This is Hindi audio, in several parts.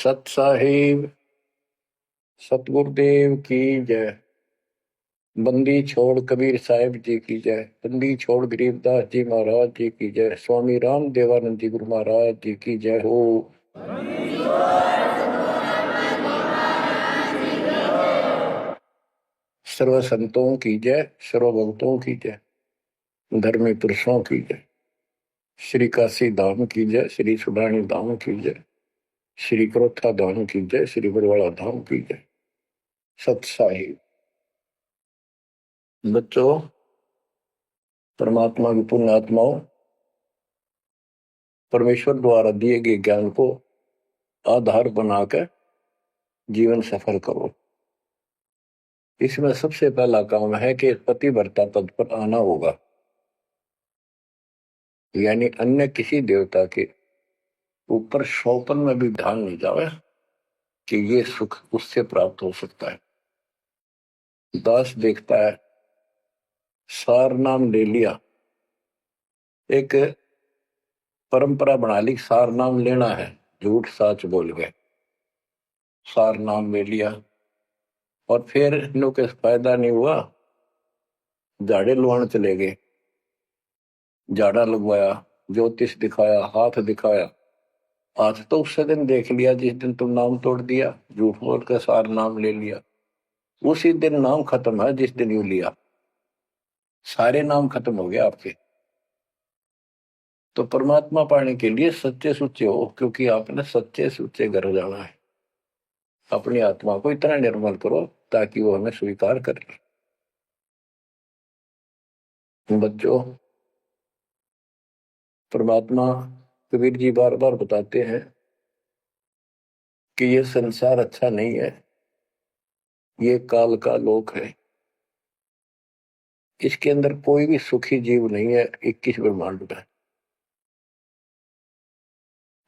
सत साहिब सतगुरुदेव की जय। बंदी छोड़ कबीर साहिब जी की जय। बंदी छोड़ गरीबदास जी महाराज जी की जय। स्वामी राम देवानंद जी गुरु महाराज जी की जय हो। सर्व संतों की जय, सर्व भक्तों की जय, धर्मी पुरुषों की जय। श्री काशी धाम की जय, श्री सुडानी धाम की जय, श्री क्रोथा धाम की जय, श्री बरवाड़ा धाम की जय। सत साहिब बच्चों, परमात्मा की पुण्य आत्माओं, परमेश्वर द्वारा दिए गए ज्ञान को आधार बनाकर जीवन सफल करो। इसमें सबसे पहला काम है कि पतिव्रता पद पर आना होगा, यानी अन्य किसी देवता के ऊपर शौपन में भी ध्यान नहीं जावे कि ये सुख उससे प्राप्त हो सकता है। दास देखता है, सार नाम ले लिया, एक परंपरा बना ली, सार नाम लेना है, झूठ साच बोल गए, सार नाम ले लिया और फिर इनों के फायदा नहीं हुआ, झाड़े लुआने चले गए, झाड़ा लगवाया, ज्योतिष दिखाया, हाथ दिखाया। आज तो उससे दिन देख लिया जिस दिन तुम नाम तोड़ दिया, झूठ बोल कर सार नाम ले लिया, उसी दिन नाम खत्म है जिस दिन यू लिया, सारे नाम खत्म हो गए आपके। तो परमात्मा पाने के लिए सच्चे सुच्चे हो, क्योंकि आपने सच्चे सुच्चे घर जाना है। अपनी आत्मा को इतना निर्मल करो ताकि वो हमें स्वीकार कर ले। बच्चों, परमात्मा कबीर जी बार बार बताते हैं कि ये संसार अच्छा नहीं है, ये काल का लोक है, इसके अंदर कोई भी सुखी जीव नहीं है 21 ब्रह्मांड में।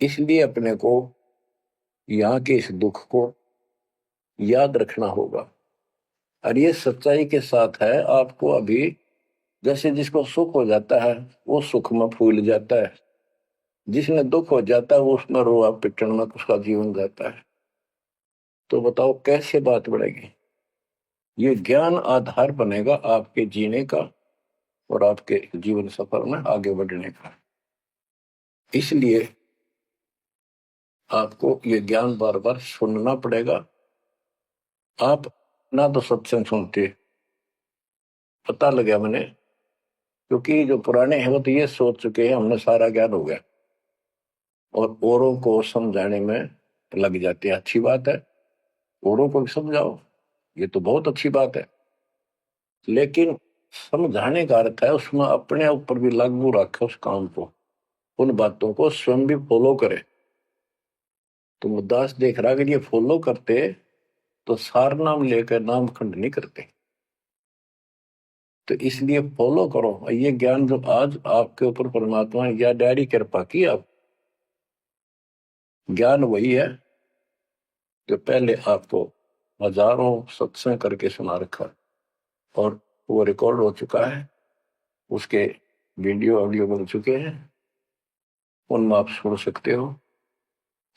इसलिए अपने को यहाँ के इस दुख को याद रखना होगा। और ये सच्चाई के साथ है, आपको अभी जैसे जिसको सुख हो जाता है वो सुख में फूल जाता है, जिसने दुख हो जाता है वो उसमें रोआ पिटन में उसका जीवन जाता है। तो बताओ कैसे बात बढ़ेगी? ये ज्ञान आधार बनेगा आपके जीने का और आपके जीवन सफर में आगे बढ़ने का। इसलिए आपको ये ज्ञान बार बार सुनना पड़ेगा। आप ना तो सत्संग सुनते, पता लगा मैंने, क्योंकि जो पुराने हैं वो तो ये सोच चुके हैं हमने सारा ज्ञान हो गया और औरों को समझाने में लग जाते हैं। अच्छी बात है, औरों को भी समझाओ, ये तो बहुत अच्छी बात है, लेकिन समझाने का अर्थ है उसमें अपने ऊपर भी लागू रखे उस काम को, उन बातों को स्वयं भी फॉलो करे। तो मुद्दास देख रहा अगर ये फॉलो करते तो सार नाम लेकर नाम खंड नहीं करते। तो इसलिए फॉलो करो ये ज्ञान जो आज आपके ऊपर परमात्मा या डायरी कृपा की। आप ज्ञान वही है जो पहले आपको हजारों सत्संग करके सुना रखा और वो रिकॉर्ड हो चुका है, उसके वीडियो ऑडियो बन चुके हैं, उनमें आप सुन सकते हो।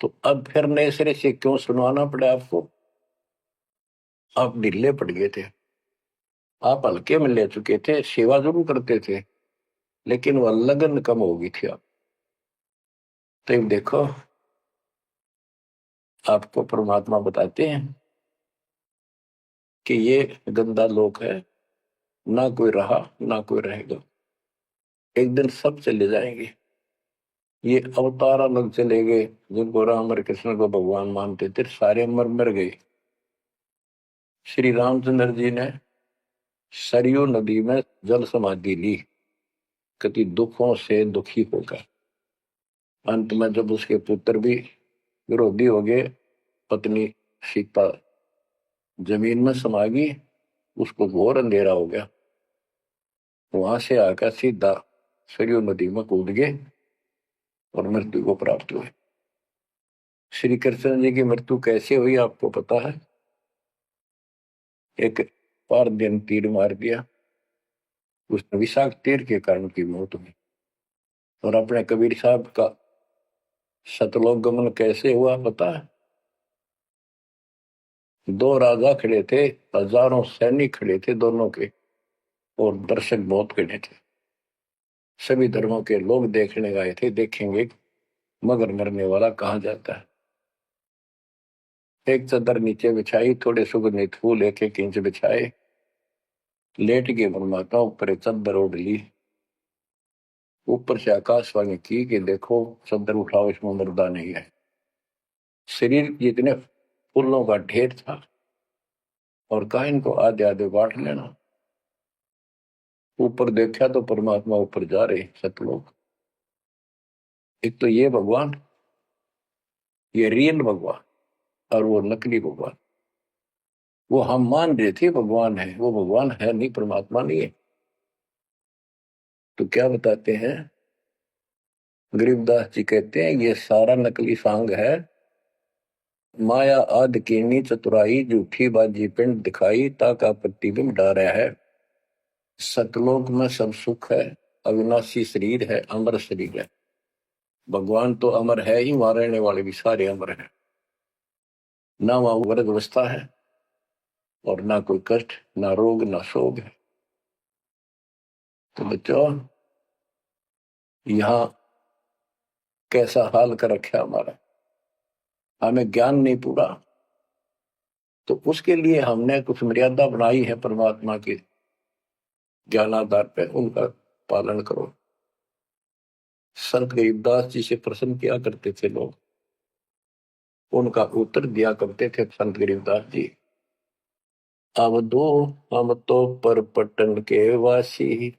तो अब फिर नए सिरे से क्यों सुनवाना पड़ा आपको? आप ढीले पड़ गए थे, आप हल्के में ले चुके थे, सेवा जरूर करते थे लेकिन वह लगन कम हो गई थी। आप तो देखो, आपको परमात्मा बताते हैं कि ये गंदा लोक है, ना कोई रहा ना कोई रहेगा, एक दिन सब चले जाएंगे। ये अवतार अलग चले गए, जिनको राम और कृष्ण को भगवान मानते थे सारे मर मर गए। श्री रामचंद्र जी ने सरयू नदी में जल समाधि ली, कति दुखों से दुखी होकर। अंत में जब उसके पुत्र भी विरोधी हो गए, पत्नी सीता जमीन में समा गई, उसको घोर अंधेरा हो गया, वहां से आकर सीधा सरयू नदी में कूद गए और मृत्यु को प्राप्त हुए। श्री कृष्ण जी की मृत्यु कैसे हुई आपको पता है? एक पारदिन तीर मार दिया, उसने विषाक्त तीर के कारण की मौत हुई। और अपने कबीर साहब का सतलोक गमन कैसे हुआ पता है? दो राजा खड़े थे, हजारों सैनिक खड़े थे दोनों के, और दर्शक बहुत खड़े थे। सभी धर्मों के लोग देखने गए थे, देखेंगे मगर मरने वाला कहाँ जाता है। एक चादर नीचे बिछाई, थोड़े सुगंधित फूल एक एक इंच बिछाए, लेट के परमात्मा ऊपर एक चादर ओढ़ ली। ऊपर से आकाशवाणी की कि देखो चादर उठाओ, इसमें मुर्दा नहीं है। शरीर जितने फूलों का ढेर था, और कहा इनको आधे आधे बांट लेना। ऊपर देखा तो परमात्मा ऊपर जा रहे सतलोक। एक तो ये भगवान, ये रियल भगवान, और वो नकली भगवान। वो हम मान रहे थे भगवान है, वो भगवान है नहीं, परमात्मा नहीं है। तो क्या बताते हैं गरीबदास जी, कहते हैं ये सारा नकली सांग है। माया आदि कीनी चतुराई, झूठी बाजी पिंड दिखाई, ताका प्रतिबिंब डारा है। सतलोक में सब सुख है, अविनाशी शरीर है, अमर शरीर है। भगवान तो अमर है ही, वहां रहने वाले भी सारे अमर हैं। ना वहां वर्ग अवस्था है, और ना कोई कष्ट, ना रोग, ना शोक है। तो बच्चों, यहाँ कैसा हाल कर रखा हमारा, हमें ज्ञान नहीं पूरा, तो उसके लिए हमने कुछ मर्यादा बनाई है परमात्मा के ज्ञानाधार पे, उनका पालन करो। संत गरीबदास जी से प्रश्न किया करते थे लोग, उनका उत्तर दिया करते थे संत गरीबदास जी। अब दो हम तो पर पटन के वासी,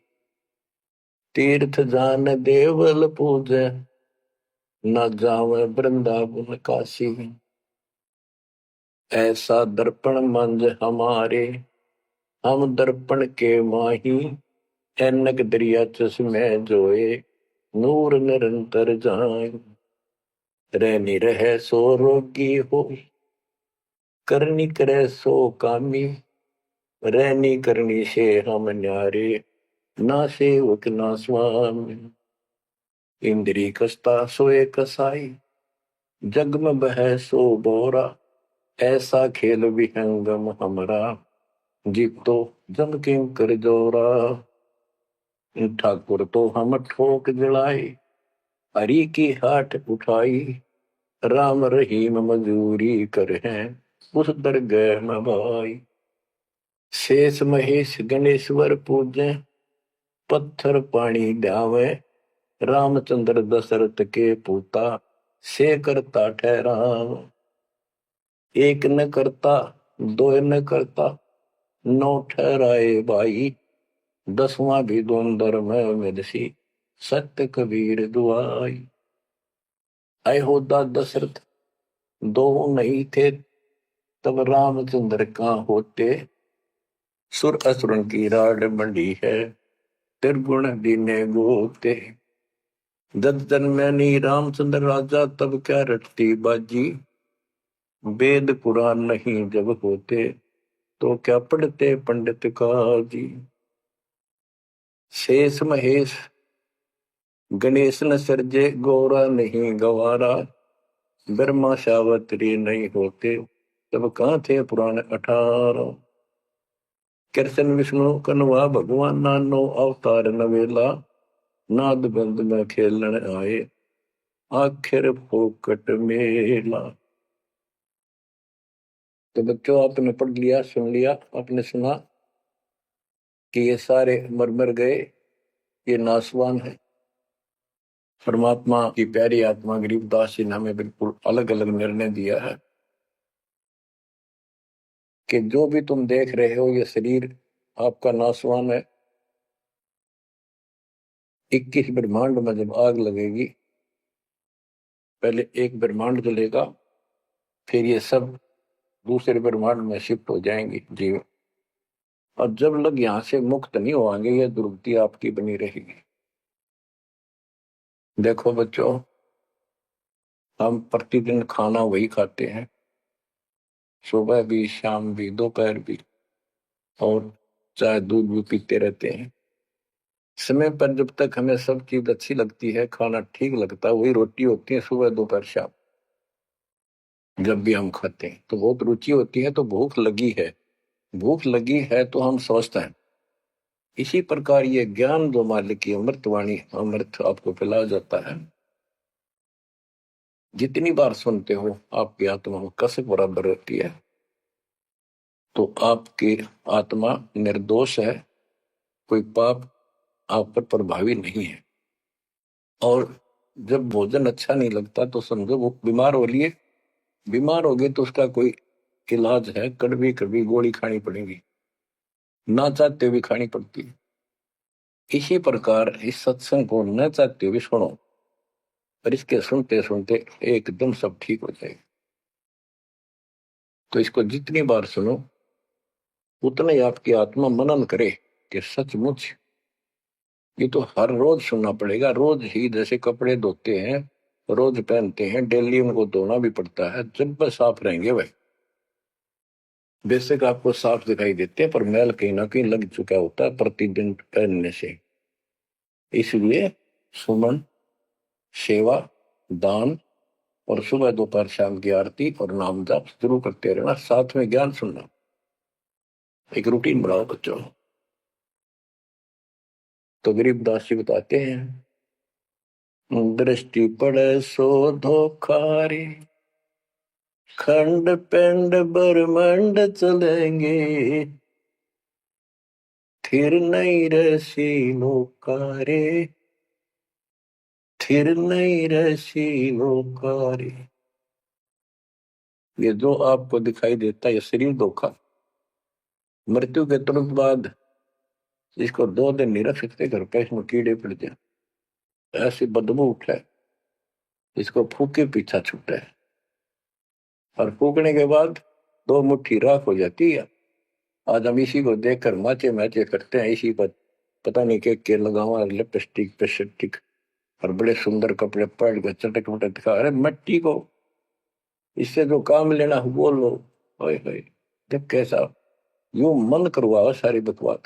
तीर्थ जान देवल पूजे, न जावे वृंदावन काशी। ऐसा दर्पण मंज हमारे, हम दर्पण के माही, ऐनक दरिया चश्मे जोए, नूर निरंतर जाए। रहनी रहे सो रोगी हो, करनी करे सो कामी, रहनी करनी से हम न्यारे, ना सेवक ना स्वामी। इंद्री कसता सोए कसाई, जग में बह सो बोरा, ऐसा खेल विहंगम हमरा, जीतो जम किंकर जोरा। ठाकुर तो हम ठोक जड़ाई, हरि की हाट उठाई, राम रहीम मजूरी कर हैं, उस दरगह में भाई। शेष महेश गणेश्वर पूजे, पत्थर पानी ध्यावे, रामचंद्र दशरथ के पूता, से करता ठहराव। एक न करता, दो न करता, नौ ठहराए भाई, दसवां भी द्वंद्व में मिलसी, सत्य कबीर दुआई। अयोध्या दशरथ दो नहीं थे, तब रामचंद्र कहाँ होते, सुर असुरन की राड मंडी है, त्रिगुण दीने गोते। जब जन्मे नी रामचंद्र राजा, तब क्या रटती बाजी, वेद पुराण नहीं जब होते, तो क्या पढ़ते पंडित काजी। शेष महेश गणेश न सर्जे, गौरा नहीं गवारा, ब्रह्मा सावत्री नहीं होते, तब कहाँ थे पुराण 18। कृष्ण विष्णु कन्वा भगवान, नानो अवतार नवेला, नाद बंद में खेलन आए, आखिर फोकट मेला। तो बच्चों, आपने पढ़ लिया, सुन लिया, आपने सुना कि ये सारे मर मर गए, ये नासवान है। परमात्मा की प्यारी आत्मा गरीबदास जी ने हमें बिल्कुल अलग अलग निर्णय दिया है कि जो भी तुम देख रहे हो, ये शरीर आपका नासवान है। 21 ब्रह्मांड में जब आग लगेगी, पहले एक ब्रह्मांड जलेगा, फिर ये सब दूसरे ब्रह्मांड में शिफ्ट हो जाएंगे जीव। और जब लग यहां से मुक्त नहीं होंगे, ये दुर्गति आपकी बनी रहेगी। देखो बच्चों, हम प्रतिदिन खाना वही खाते हैं, सुबह भी, शाम भी, दोपहर भी, और चाय दूध भी पीते रहते हैं। समय पर जब तक हमें सब चीज अच्छी लगती है, खाना ठीक लगता है, वही रोटी होती है सुबह दोपहर शाम। जब भी हम खाते हैं तो बहुत रुचि होती है, तो भूख लगी है, भूख लगी है तो हम सोचते हैं। इसी प्रकार ये ज्ञान जो मालिक की अमृतवाणी, अमृत आपको पिलाया जाता है, जितनी बार सुनते हो आपकी आत्मा में कसक बराबर रहती है। तो आपकी आत्मा निर्दोष है, कोई पाप आप पर प्रभावी नहीं है। और जब भोजन अच्छा नहीं लगता तो समझो वो बीमार हो लिए, बीमार हो गए तो उसका कोई इलाज है, कड़वी कड़वी गोली खानी पड़ेगी, ना चाहते हुए खानी पड़ती है। इसी प्रकार इस सत्संग को न चाहते हुए सुनो, पर इसके सुनते सुनते एकदम सब ठीक हो जाएगा। तो इसको जितनी बार सुनो उतना ही आपकी आत्मा मनन करे कि सचमुच ये तो हर रोज सुनना पड़ेगा। रोज ही जैसे कपड़े धोते हैं, रोज पहनते हैं, डेली उनको धोना भी पड़ता है, जब बस साफ रहेंगे वह बेशक आपको साफ दिखाई देते हैं, पर मैल कहीं ना कहीं लग चुका होता है प्रतिदिन पहनने से। इसलिए सुमन, सेवा, दान और सुबह दोपहर शाम की आरती और नाम जाप जरूर करते रहना, साथ में ज्ञान सुनना। एक रूटीन बनाओ बच्चों। तो गरीबदास जी बताते हैं, दृष्टि पड़े सो धोखा रे, खंड पिंड ब्रह्मांड चलेंगे, थिर नहीं रसी लोकारे, थिर नहीं रसी लोकारे। ये जो आपको दिखाई देता है ये शरीर धोखा, मृत्यु के तुरंत बाद इसको 2 दिन नहीं रख सकते घर पे, इसमें कीड़े पड़ जाए, ऐसी बदबू उठे, इसको फूके पीछा छूटे, और फूकने के बाद 2 मुट्ठी राख हो जाती है। आज हम इसी को देखकर माचे माचे करते हैं, इसी पर पता नहीं के लगावा, लिपस्टिक पेस्टिक और बड़े सुंदर कपड़े पहन कर चटक मटक दिखा, अरे मिट्टी को इससे जो काम लेना वो लो। ओए जब कैसा यूं मन करवाओ सारी बकवास,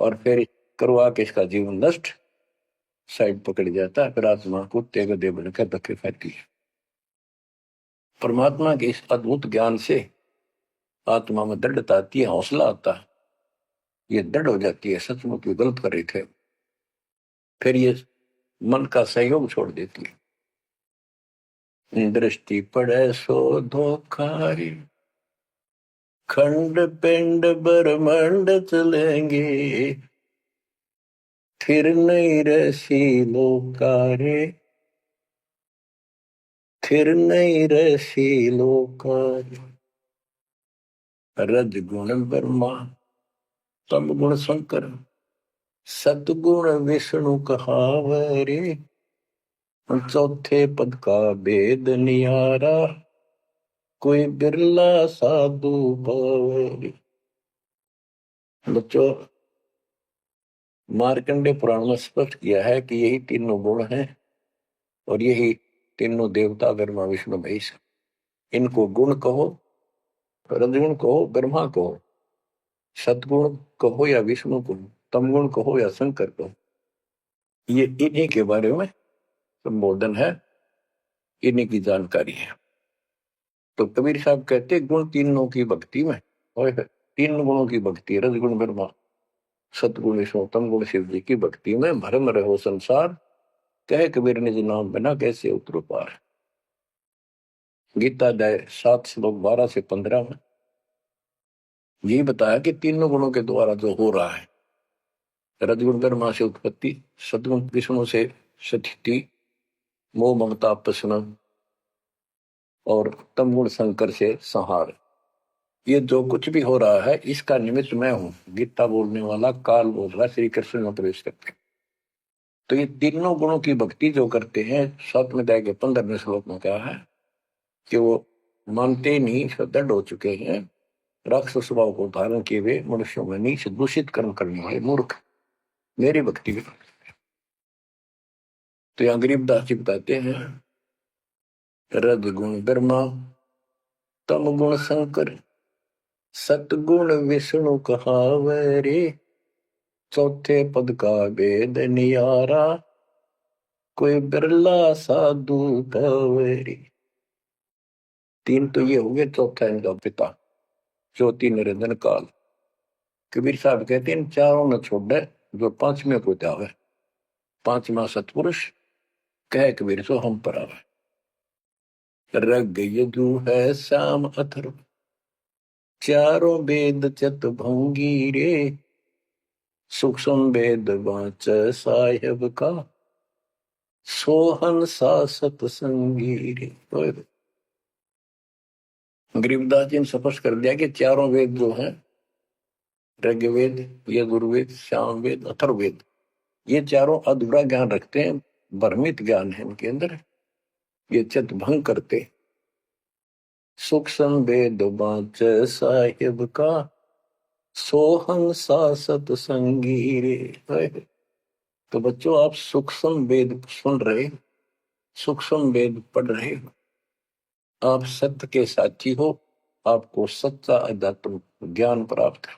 और फिर करवा के इसका जीवन नष्ट, साइड पकड़ जाता है, फिर आत्मा कुत्ते गधे बनकर धक्के खाती है। परमात्मा के इस अद्भुत ज्ञान से आत्मा में दृढ़ता आती है, हौसला आता है, ये दृढ़ हो जाती है सचमुच ये गलत कर रहे थे, फिर ये मन का सहयोग छोड़ देती है। दृष्टि पड़े सो धोखारी, खंड पिंड ब्रह्मांड चलेंगे, फिर नहीं रसी लोकारे, फिर नहीं रसी लोकारे। रज गुण ब्रह्मा, तम गुण शंकर, सतगुण विष्णु कहावरे, चौथे पद का भेद नियारा, कोई बिरला साधु पावरे। बच्चों, मार्कंडे पुराण में स्पष्ट किया है कि यही तीनों गुण हैं, और यही तीनों देवता ब्रह्मा विष्णु महेश, इनको गुण कहो, रजगुण कहो, ब्रह्मा कहो, सतगुण कहो या विष्णु कहो, तमगुण कहो या शंकर कहो, ये इन्हीं के बारे में संबोधन है, इन्हीं की जानकारी है। तो कबीर साहब कहते गुण तीनों की भक्ति में, और 3 गुणों की भक्ति, रजगुण ब्रह्मा, सतगुण विष्णु, तमगुण शिव जी की भक्ति में भरम रहो संसार, कहे कबीर निज नाम बिना कैसे उतरो पार। गीता अध्याय 7 श्लोक 12 से 15 में ये बताया कि तीनों गुणों के द्वारा जो हो रहा है, रजगुण ब्रह्मा से उत्पत्ति, सतगुण विष्णु से स्थिति, मोह ममता अपसरण, और तमगुण शंकर से संहार, ये जो कुछ भी हो रहा है इसका निमित्त मैं हूं। गीता बोलने वाला काल बोल रहा, श्री कृष्ण में प्रवेश करते। तो ये तीनों गुणों की भक्ति जो करते हैं, 7वें अध्याय के 15वें श्लोक में कहा है कि वो मानते नहीं, दृढ़ हो चुके हैं, राक्षस स्वभाव को धारण किए हुए मनुष्यों में नीच दूषित कर्म करने वाले मूर्ख मेरी भक्ति में। तो यहाँ गरीबदास जी बताते हैं, रज गुण ब्रह्मा, तम गुण शंकर, सतगुण विष्णु कहावरे, चौथे पद का भेद नियारा, कोई बिरला साधु पावरी। तीन तो ये हो गए, चौथा इनका पिता, ज्योति निरंजन काल। कबीर साहब कहते हैं चारों न छोड़े जो पांचवें को त्यावे, पांचवा सतपुरुष कह कबीर सो हम पर आवे। रग यजु है श्याम अथर्व, चारों वेद चत भंगी रे, सूक्ष्म वेद वाच साहेब का, सोहन सा सतसंगी रे। गरीबदास जी ने स्पष्ट कर दिया कि चारों वेद जो हैं, ऋग्वेद, यजुर्वेद, सामवेद, अथर्ववेद, ये चारों अधूरा ज्ञान रखते हैं, भ्रमित ज्ञान है इनके अंदर, ये चित भंग करते। सूक्ष्म वेद वाच साहिब का, सोहन सा सतसंगी रे। तो बच्चों, आप सूक्ष्म वेद सुन रहे, सूक्ष्म वेद पढ़ रहे, आप सत्य के साथी हो, आपको सच्चा अध्यात्म ज्ञान प्राप्त है।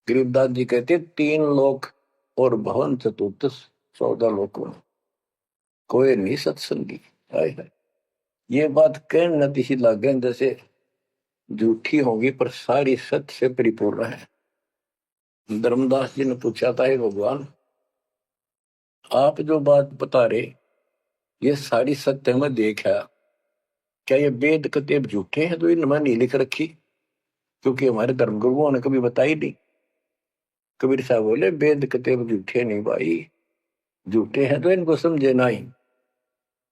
गरीबदास जी कहते तीन लोक और भवन चतुर्थ, 14 लोकों में कोई नहीं सत्संगी। है ये बात कहने न सी लागे जैसे झूठी होगी, पर सारी सत्य से परिपूर्ण है। धर्मदास जी ने पूछा था, भगवान आप जो बात बता रहे ये सारी सत्य में देखा, क्या ये वेद कतेब झूठे हैं तो इनमें नहीं लिख रखी? क्योंकि हमारे धर्म गुरुओं ने कभी बताई नहीं। कबीर साहब बोले वेद कतेब झूठे नहीं भाई, झूठे हैं तो इनको समझे नहीं।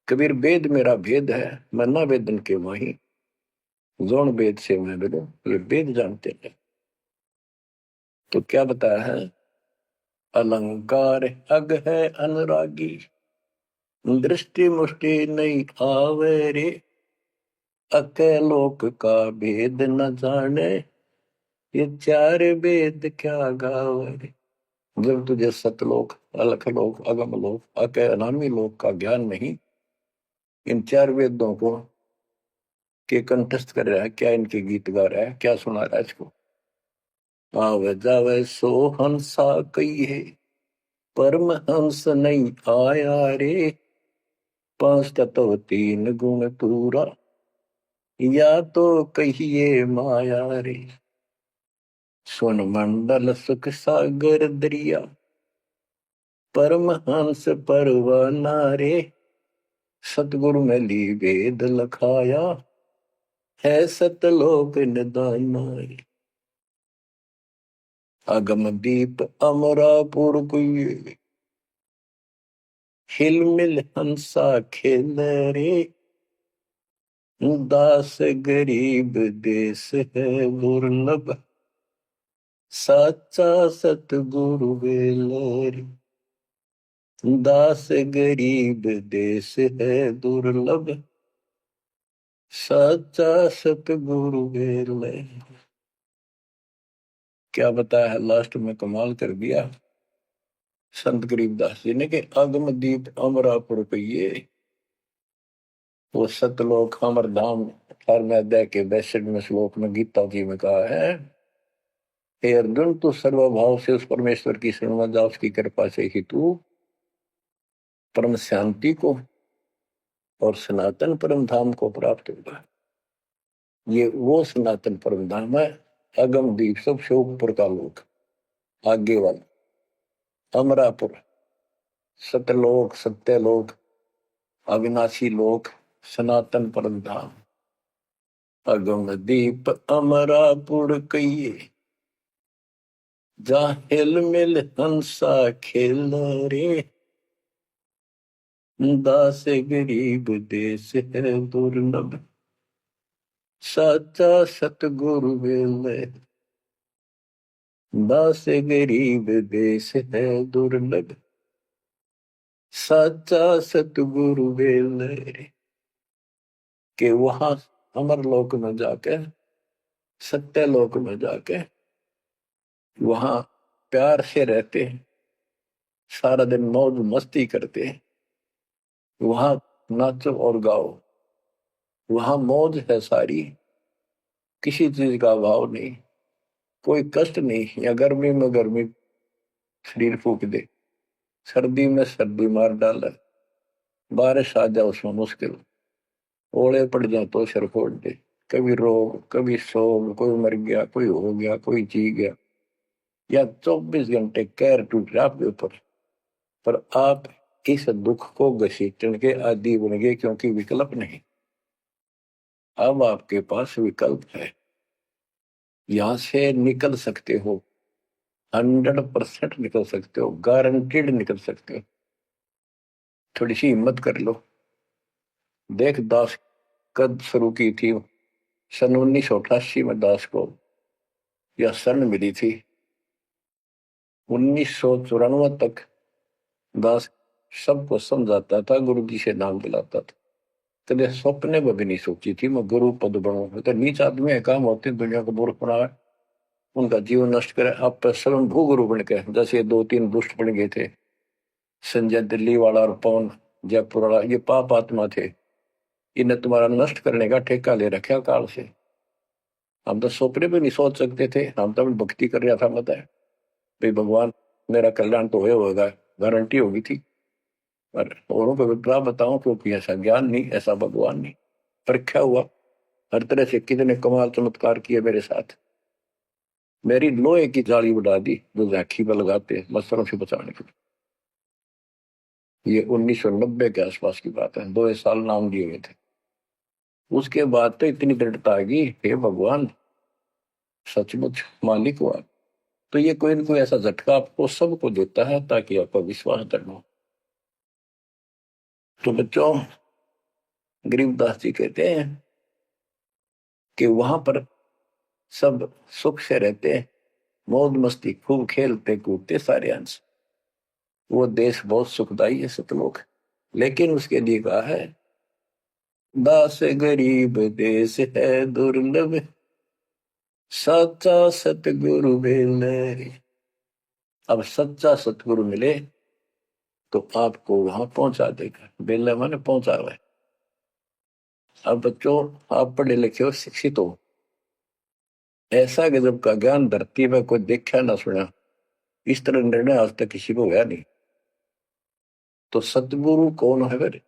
कबीर वेद मेरा भेद है, मैं ना वेदन के माही, जोन वेद से मैं बोलो, ये वेद जानते हैं। तो क्या बताया है? अलंकार अग है अनुरागी, दृष्टि मुष्टि नहीं आवे रे, अके लोक का भेद न जाने, ये चार वेद क्या गावे रे। जब तुझे सतलोक, अलख लोक, अगम लोक, अके अनामी लोक का ज्ञान नहीं, इन चार वेदों को के कंठस्थ कर रहा है, क्या इनके गीत गा रहा है, क्या सुना रहा है इसको? आवे जावे सो हंसा कही है, परम हंस नहीं आया रे, पांच तत्व तीन गुण पूरा, या तो कहिए माया रे। सुन मंडल सुख सागर दरिया, परम हंस परवाना रे, सतगुरु में ली वेद लखाया, है सतलोक निदाना रे। अगम दीप अमरापुर कुए, हिल मिल हंसा खेल रे, दास गरीब देश है दुर्लभ, साचा सतगुरु बेलरी। दास गरीब देश है दुर्लभ, साचा सतगुरु बेलरी। क्या बताया है लास्ट में, कमाल कर दिया संत गरीबदास जी ने कि अगम दीप अमरापुर पे, वो सतलोक अमर धाम 18वें अध्याय के 62वें श्लोक में गीता जी में कहा है, हे अर्जुन तू सर्वभाव से उस परमेश्वर की शरण जा, उसकी कृपा से ही तू परम शांति को और सनातन परम धाम को प्राप्त होगा। ये वो सनातन परम धाम है, अगम दीप सबसे ऊपर का लोक, आगे वाला अमरापुर, सतलोक, सत्यलोक, अविनाशी लोक, सनातन परम धाम। अगम दीप अमरापुर कहिए, जा हिल मिल हंसा खेल रे, दास गरीब देश है दुर्लभ, साचा सतगुरु बेले। दास गरीब देश है दुर्लभ, साचा सतगुरु बेले। के वहां अमर लोक में जाके, सत्य लोक में जाके, वहां प्यार से रहते हैं, सारा दिन मौज मस्ती करते हैं, वहां नाचो और गाओ, वहां मौज है सारी, किसी चीज का अभाव नहीं, कोई कष्ट नहीं। या गर्मी में गर्मी शरीर फूक दे, सर्दी में सर्दी मार डाले, बारिश आ जाए उसमें मुश्किल, ओले पड़ जाए तो सिर फोड़ दे। कभी रोग, कभी शोक, कोई मर गया, कोई हो गया, कोई जी गया, या 24 घंटे कहर टूट रहा आपके ऊपर, पर आप इस दुख को घसीटने के आदि बन गए, क्योंकि विकल्प नहीं। अब आपके पास विकल्प है, यहां से निकल सकते हो, 100% निकल सकते हो, गारंटीड निकल सकते हो। थोड़ी सी हिम्मत कर लो। देख, दास कब शुरू की थी? सन 1988 में दास को यह शरण मिली थी। 1994 तक दास सबको समझाता था, गुरु जी से नाम दिलाता था। कदे सपने में भी नहीं सोची थी मैं गुरु पद बनूं। तो नीच आदमी है, काम होते दुनिया को मूर्ख बनावे, उनका जीवन नष्ट करे, आप स्वयं भू गुरु बन के, जैसे 2-3 दुष्ट बन गए थे, संजय दिल्ली वाला और पवन जयपुर वाला, ये पाप आत्मा थे। इन्हें तुम्हारा नष्ट करने का ठेका ले रखा काल से। हम तो सपने में नहीं सोच सकते थे। हम तो भक्ति कर रहा था, बताए भाई भगवान मेरा कल्याण तो होगा, गारंटी होगी थी। पर औरों को विप्रा बताऊं, क्योंकि ऐसा ज्ञान नहीं, ऐसा भगवान नहीं। परीक्षा हुआ हर तरह से, कितने कमाल चमत्कार किए मेरे साथ। मेरी लोहे की जाली उड़ा दी, जो राखी पर लगाते मच्छरों से बचाने के लिए। ये 1990 के आसपास की बात है, 2 साल नाम दिए गए थे। उसके बाद तो इतनी दृढ़ता आ गई, हे भगवान सचमुच मालिक हुआ। तो ये कोई न कोई ऐसा झटका आपको सबको देता है, ताकि आपका विश्वास दृढ़ हो। तो बच्चों, गरीबदास जी कहते हैं कि वहां पर सब सुख से रहते हैं, मौज मस्ती खूब खेलते कूदते सारे अंश। वो देश बहुत सुखदाई है, सतलोक। लेकिन उसके लिए कहा है, दास गरीब देश है दुर्लभ, सच्चा सतगुरु मिले। अब सच्चा सतगुरु मिले तो आपको वहां पहुंचा देगा। बेला माने पहुंचा हुआ है। अब बच्चों, आप पढ़े लिखे हो, शिक्षित हो, ऐसा गजब का ज्ञान धरती में कोई देखा ना सुना। इस तरह निर्णय आज तक किसी को हुआ नहीं। तो सतगुरु कौन है फिर?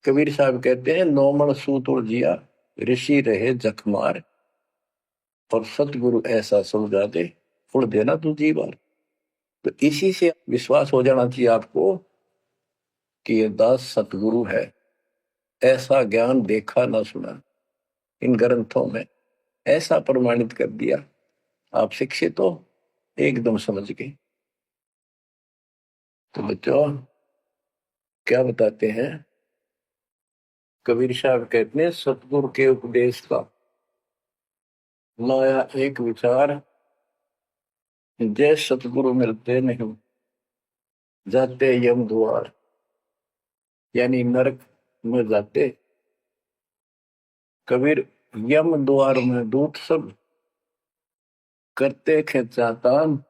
कबीर साहब कहते हैं, नौमण सूत जिया, ऋषि रहे जखमार, और सतगुरु ऐसा समझा दे, उड़ देना तू जी बार। तो इसी से विश्वास हो जाना चाहिए आपको कि ये दास सतगुरु है। ऐसा ज्ञान देखा ना सुना इन ग्रंथों में, ऐसा प्रमाणित कर दिया। आप शिक्षित हो, एकदम समझ गए। तो बच्चों, क्या बताते हैं कबीर साहब? कहते हैं, सतगुरु के उपदेश का लाया एक विचार, जय सतगुरु मिलते नहीं जाते यम द्वार। यानी नरक में जाते कबीर, यम द्वार में दूत सब करते खेचातान,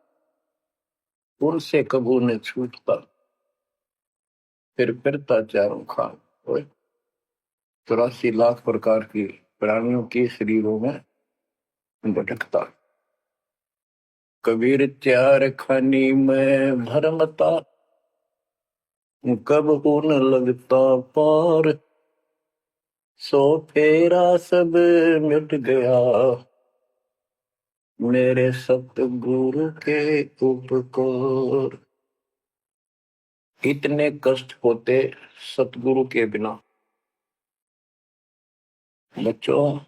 उनसे कबू ने छूटता, फिर फिरता चारों खान। 84 लाख प्रकार की प्राणियों के शरीरों में भटकता। कबीर त्यार खानी में भरमता, कब न लगता पार, सो फेरा सब मिट गया, मेरे सतगुरु के उपकार। इतने कष्ट होते सतगुरु के बिना। बच्चों,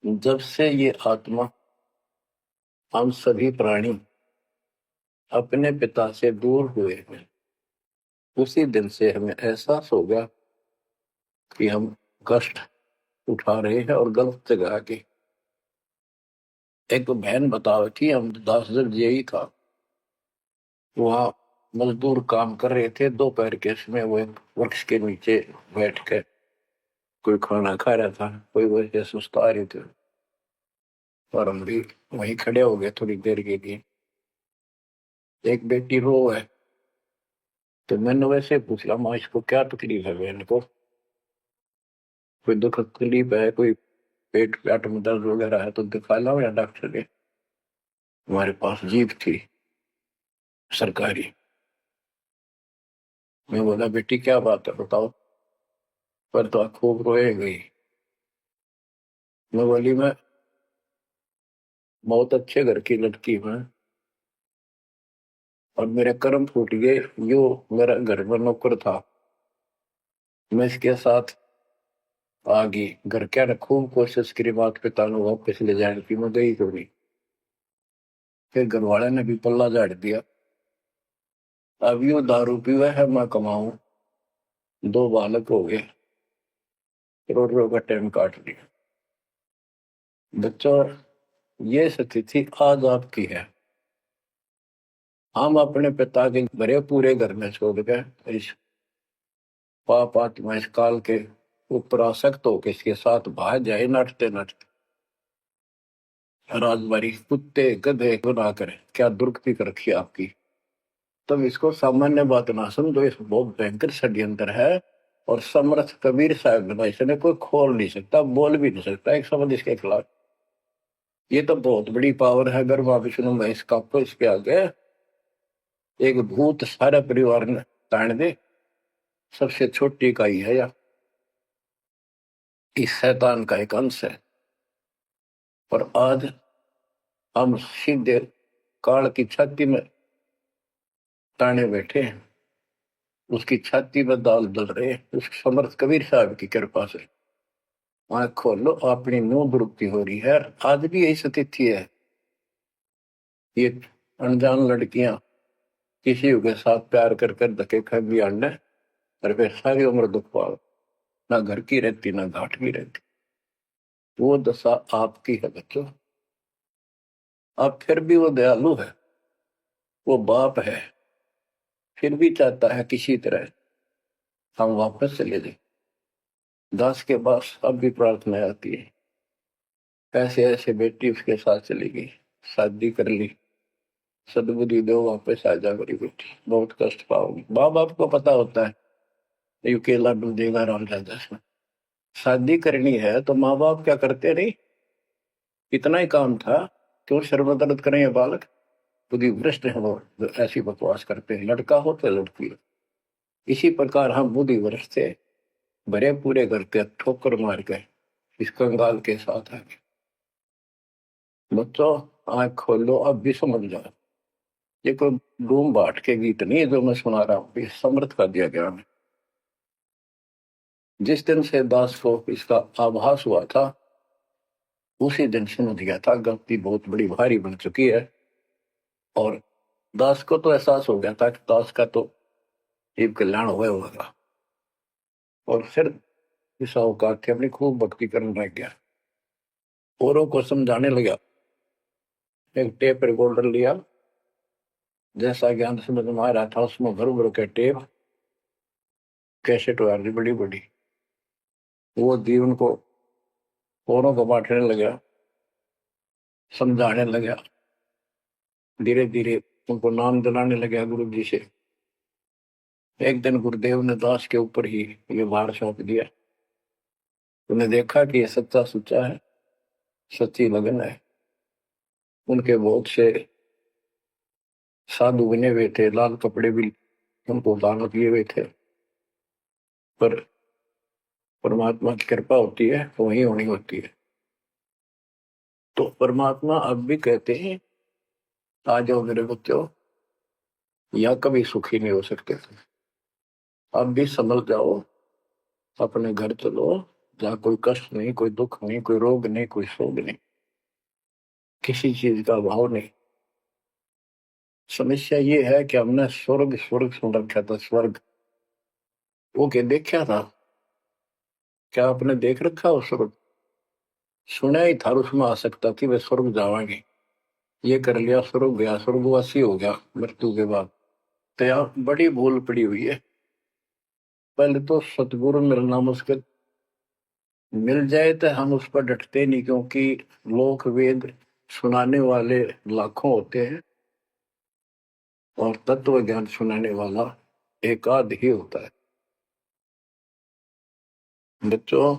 जब से ये आत्मा, हम सभी प्राणी अपने पिता से दूर हुए हैं, उसी दिन से हमें एहसास हो गया कि हम कष्ट उठा रहे हैं, और गलत जगह के। एक तो बहन बताओ कि हम 10 दिन यही था, वहां मजदूर काम कर रहे थे, दोपहर के समय वो एक वृक्ष के नीचे बैठ के कोई खाना खा रहा था, कोई वैसे सुस्ता रहे थे, और हम भी वहीं खड़े हो गए थोड़ी देर के लिए। एक बेटी रो है, तो मैंने वैसे पूछा, माँ इसको क्या तकलीफ है? बहन को कोई दुख तकलीफ है, कोई पेट पेट में दर्द वगैरह है तो दिखा लाओ या डॉक्टर के। हमारे पास जीप थी सरकारी। मैं बोला, बेटी क्या बात है बताओ। पर तो खूब रोए गई। मैं बोली मैं बहुत अच्छे घर की लड़की हूँ और मेरे कर्म फूट गए। यो मेरा घर में नौकर था, मैं इसके साथ आ गई। घर क्या ने खूब कोशिश करी माता पिता ने वापस ले जाने की, मैं गई तो नहीं। फिर घर वाले ने भी पल्ला झाड़ दिया। अब यू दारू पीवा है, मैं कमाऊं, दो बालक हो गए, करोड़ों का टाइम काट लिया। बच्चों, ये स्थिति आज आपकी है। हम अपने पिता के भरे पूरे घर में छोड़ के इस पाप आत्मा इस काल के ऊपर आसक्त होकर इसके साथ भाग जाए नटते नटते। राजबारी कुत्ते गधे गुनाह करे, क्या दुर्गति कर रखी है आपकी। तब इसको सामान्य बात ना समझो, इस बहुत भयंकर षड्यंत्र है। और समर्थ कबीर साहब ने इसने कोई खोल नहीं सकता, बोल भी नहीं सकता एक शब्द इसके खिलाफ। ये तो बहुत बड़ी पावर है। अगर वहां विष्णु में इसका तो इसके आगे एक भूत सारे परिवार ने तान दे, सबसे छोटी इकाई है या इस शैतान का एक अंश है। और आज हम सीधे काल की छाती में ताने बैठे हैं, उसकी छाती में दाल दल रहे हैं उस समर्थ कबीर साहब की कृपा से। आंख खोलो, अपनी नो दुरुक्ति हो रही है। आज भी यही स्थिति है। ये अनजान लड़कियां किसी के साथ प्यार कर कर धक्के खा भी आने, और फिर सारी उम्र दुख पाओ, ना घर की रहती ना घाट की रहती। वो दशा आपकी है बच्चों। अब फिर भी वो दयालु है, वो बाप है, फिर भी चाहता है किसी तरह हम वापस चले जाए। दास के पास अब भी प्रार्थना आती है, ऐसे ऐसे बेटी उसके साथ चली गई, शादी कर ली, सदबुद्धि दो वापस आ जा मेरी बेटी, बहुत कष्ट पाओगी। माँ बाप को पता होता है ये केला डूब देगा राम राजा से। शादी करनी है तो माँ बाप क्या करते नहीं, इतना ही काम था। क्यों शर्मदर्द करें ये बालक, बुद्धि भ्रष्ट है वो जो ऐसी बकवास करते हैं, लड़का हो तो लड़की हो। इसी प्रकार हम बुद्धि भ्रष्ट थे, भरे पूरे घर के ठोकर मार गए इस कंगाल के साथ आगे। बच्चों, आंख खोलो, अब भी समझ जाओ। ये कोई डूम बाट के गीत नहीं है जो मैं सुना रहा हूँ, ये समर्थ कर दिया गया है। जिस दिन से दास को इसका आभास हुआ था, उसी दिन समझ गया था गलती बहुत बड़ी भारी बन चुकी है। और दास को तो एहसास हो गया था कि दास का तो जीव कल्याण हुआ होगा। और फिर इस अवकाश की अपनी खूब भक्ति करने लग गया, औरों को समझाने लगा। एक टेप रिकॉर्डर लिया, जैसा ज्ञान समझ में आ रहा था उसमें भर भर के टेप कैसेट वाली बड़ी बड़ी वो दी उनको, औरों को बांटने लगा, समझाने लगा। धीरे धीरे उनको नाम दिलाने लगा गुरु जी से। एक दिन गुरुदेव ने दास के ऊपर ही ये भार सौंप दिया। उन्हें देखा कि ये सच्चा सुच्चा है, सच्ची लगन है। उनके बहुत से साधु बने हुए थे, लाल कपड़े भी उनको दान किए हुए थे। पर परमात्मा की कृपा होती है तो वही होनी होती है। तो परमात्मा अब भी कहते हैं, आ जाओ मेरे बच्चों, या कभी सुखी नहीं हो सकते। अब भी संभल जाओ, अपने घर चलो, जहाँ कोई कष्ट नहीं, कोई दुख नहीं, कोई रोग नहीं, कोई शोक नहीं, किसी चीज का अभाव नहीं। समस्या ये है कि हमने स्वर्ग स्वर्ग सुन रखा था, स्वर्ग वो के देखा था। क्या आपने देख रखा हो स्वर्ग? सुना ही था, उसमें आ सकता थी वे स्वर्ग जावांगे, ये कर लिया स्वर्ग गया, स्वर्गवासी हो गया मृत्यु के बाद। तो यार बड़ी भूल पड़ी हुई है। पहले तो सतगुरु मिलना मुश्किल, मिल जाए तो हम उस पर डटते नहीं, क्योंकि लोक वेद सुनाने वाले लाखों होते हैं और तत्व ज्ञान सुनाने वाला एक आध ही होता है। बच्चों,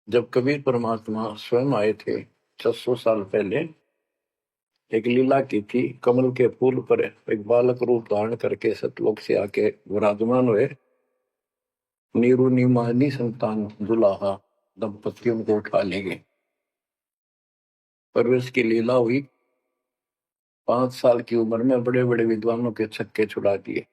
जब कबीर परमात्मा स्वयं आए थे 600 साल पहले, एक लीला की थी। कमल के फूल पर एक बालक रूप धारण करके सतलोक से आके विराजमान हुए। नीरू नीमानी संतान दुलाहा दंपतियों को उठा ले गए। परवेश की लीला हुई, 5 साल की उम्र में बड़े बड़े विद्वानों के छक्के छुड़ा दिए।